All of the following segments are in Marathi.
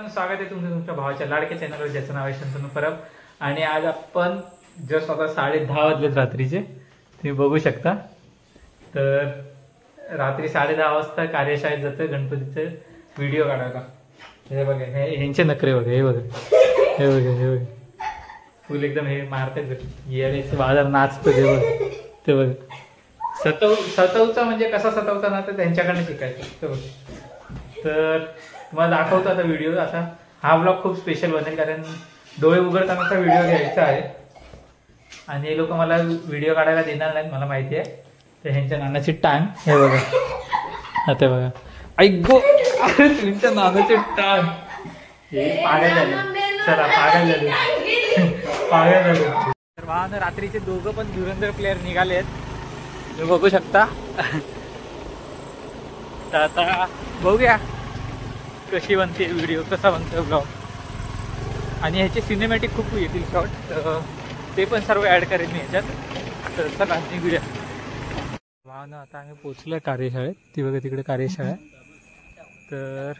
मित्रांनो, स्वागत आहे तुमचं तुमच्या भावाच्या लाडक्या चॅनलवर ज्याचं नाव आहे शंतनू परब. आणि आज आपण जस्ट आता 10:30 वाजलेत रात्रीचे, तुम्ही बघू शकता. तर रात्री 10:30 वाजता कार्यशाळेत जातं गणपतीचे व्हिडिओ काढायला. हे बघा, ह्यांचे नखरे बघा, हे बघा, हे बघा, हे बघा, फुल एकदम हे मारतात येण्याचं बाजार नाचतं ते बघा, ते बघा. सतवचा म्हणजे कसा सतवता ना, तर त्यांच्याकडनं शिकायचं ते बघा. तर तुम्हाला दाखवतो आता व्हिडिओ. आता हा ब्लॉग खूप स्पेशल बनेल, कारण डोळे उघडतानाचा व्हिडिओ घ्यायचा आहे आणि हे लोक मला व्हिडिओ काढायला देणार नाहीत, मला माहिती आहे. तर ह्यांच्या नानाची टांग हे बघा, आता बघा, ऐक गो, अरे तुमच्या नानाची टांग हे पागल झाले. चला, पागल झाले, पागल झाले. तर भावानं रात्रीचे दोघं पण धुरंधर प्लेअर निघाले आहेत, तुम्ही बघू शकता. तर आता बघूया कशी बनते व्हिडिओ, कसा बनतो ब्लॉग. आणि ह्याचे सिनेमॅटिक खूप येतील शॉर्ट, ते पण सर्व ॲड करेन मी ह्याच्यात. तर चला निघूया. वाहनं आता आम्ही पोचलो कार्यशाळेत, ती बघा तिकडे कार्यशाळा. तर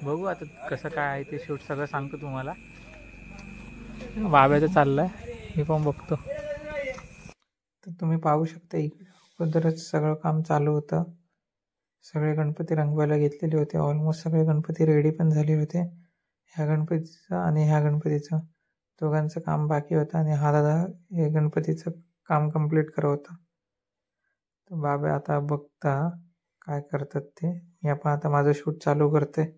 बघू आता कसं काय आहे ते शूट, सगळं सांगतो तुम्हाला. बाब्याचं चाललं आहे, मी पण बघतो. तर तुम्ही पाहू शकता इकडे अगोदरच सगळं काम चालू होतं. सगळे गणपती रंगवायला घेतलेले होते. ऑलमोस्ट सगळे गणपती रेडी पण झाले होते. ह्या गणपतीचं आणि ह्या गणपतीचं दोघांचं काम बाकी होतं आणि हा दादा हे गणपतीचं काम कंप्लीट करत होता. तर बाबा आता बघता काय करतात ते. मी आपण आता माझं शूट चालू करते.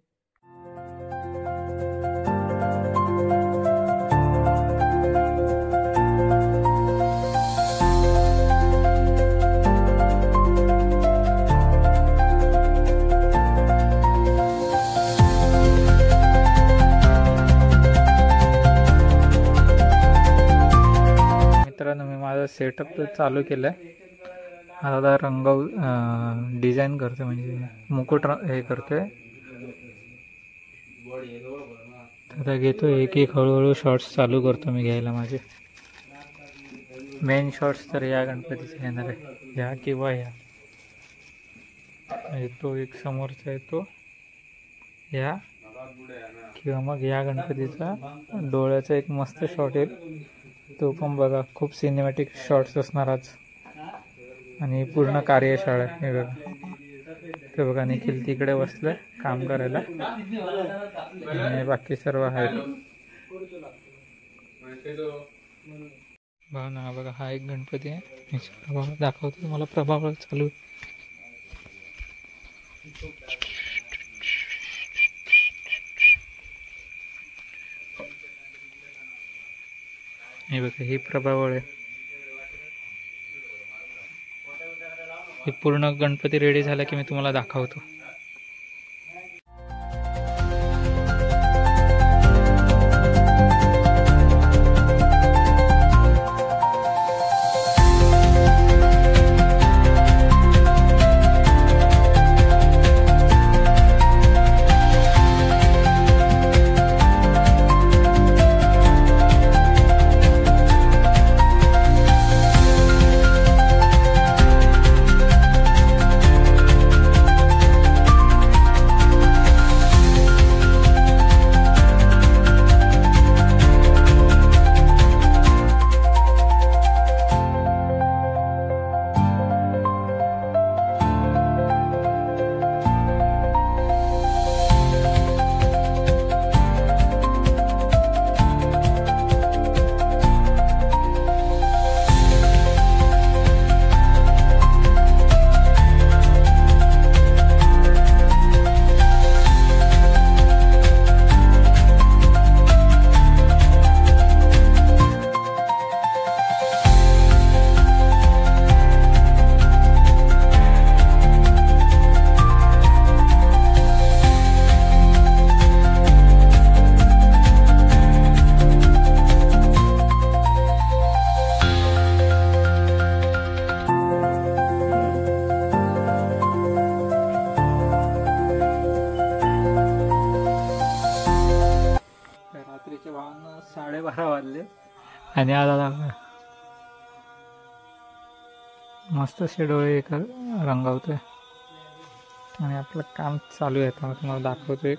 मी माझा सेटअप तर चालू केलं आहे. आता रंगव डिझाईन करतोय, म्हणजे मुकुट हे करतोय. आता घेतो एक एक हळूहळू शॉर्ट्स चालू करतो मी घ्यायला. माझे मेन शॉर्ट्स तर या गणपतीचे येणार आहे, ह्या किंवा ह्या. तो एक समोरचा येतो ह्या, किंवा मग या गणपतीचा डोळ्याचा एक मस्त शॉट येईल, तो पण बघा. खूप सिनेमॅटिक शॉट्स असणार आज. आणि पूर्ण कार्यशाळा हे बघा, ते बघा निखिल तिकडे बसलंय काम करायला आणि बाकी सर्व आहेत. बघा ना, बघा हा एक गणपती आहे. प्रभाव दाखवतो तुम्हाला, प्रभाव चालू. हे बघा, ही प्रभावळ आहे. हे पूर्ण गणपती रेडी झाला की मी तुम्हाला दाखवतो. रात्रीचे 12:30 वाजले आणि आता मस्त असे डोळे रंगवतोय आणि आपलं काम चालू आहे. तुम्हाला दाखवतोय.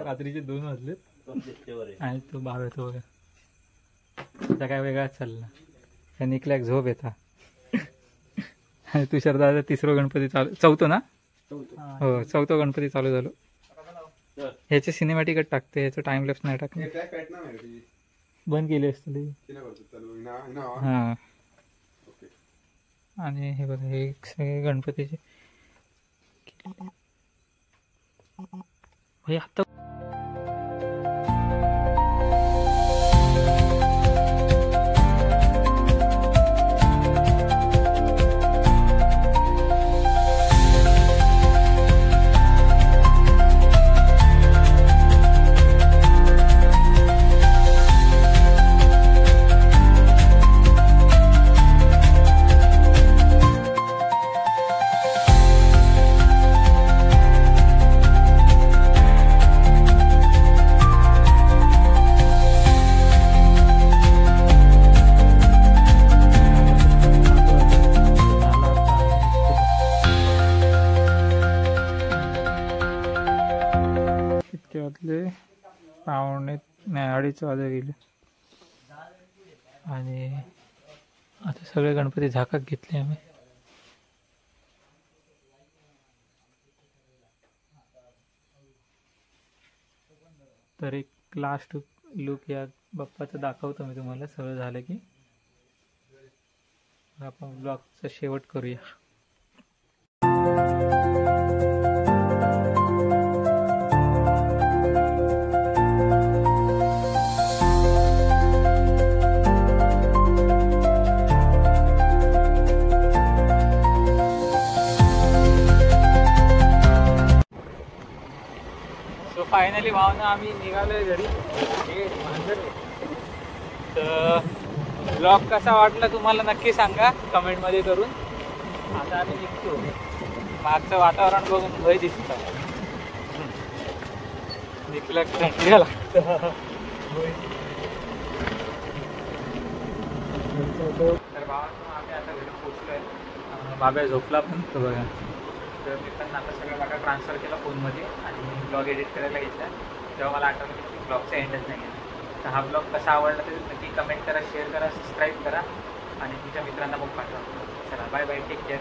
रात्रीचे 2 वाजलेत आणि तो भाव येतो बघा. त्याचा काय वेगळाच चालला. त्या निकल्याक झोप येता. आणि तुषार दादा 3रा गणपती चालू, 4थो ना? हो 4थो गणपती चालू झालो. ह्याचे सिनेमॅटिकच टाकते, ह्याचं टाइम लेफ्ट नाही टाकते. बंद केली असते. हा आणि हे बघा हे सगळे गणपतीचे आता पावणे 2:30 वाजता गेले आणि आता सगळे गणपती झाकात घेतले आम्ही. तर एक लास्ट लुक या बाप्पाचं दाखवतो मी तुम्हाला. सगळं झालं की आपण ब्लॉगचा शेवट करूया. फायनली भावना आम्ही निघालोय घरी. तर ब्लॉग कसा वाटला तुम्हाला नक्की सांगा कमेंटमध्ये करून. आता आम्ही निघतो. मागचं वातावरण बघून भय दिसतं. निघलं थंडी लागतं. तर भावांनो आम्ही आता घरी पोचलोय. बाबा झोपला पण तो बघा. तर मी पण आता सगळं डाटा ट्रान्सफर केला फोनमध्ये आणि ब्लॉग एडिट करायला घेतला. तेव्हा मला आठवलं की ब्लॉगचा एंडच नाही आहे. तर हा ब्लॉग कसा आवडला तर नक्की कमेंट करा, शेअर करा, सबस्क्राईब करा आणि तुमच्या मित्रांना मग पाठवा. चला बाय बाय, टेक केअर.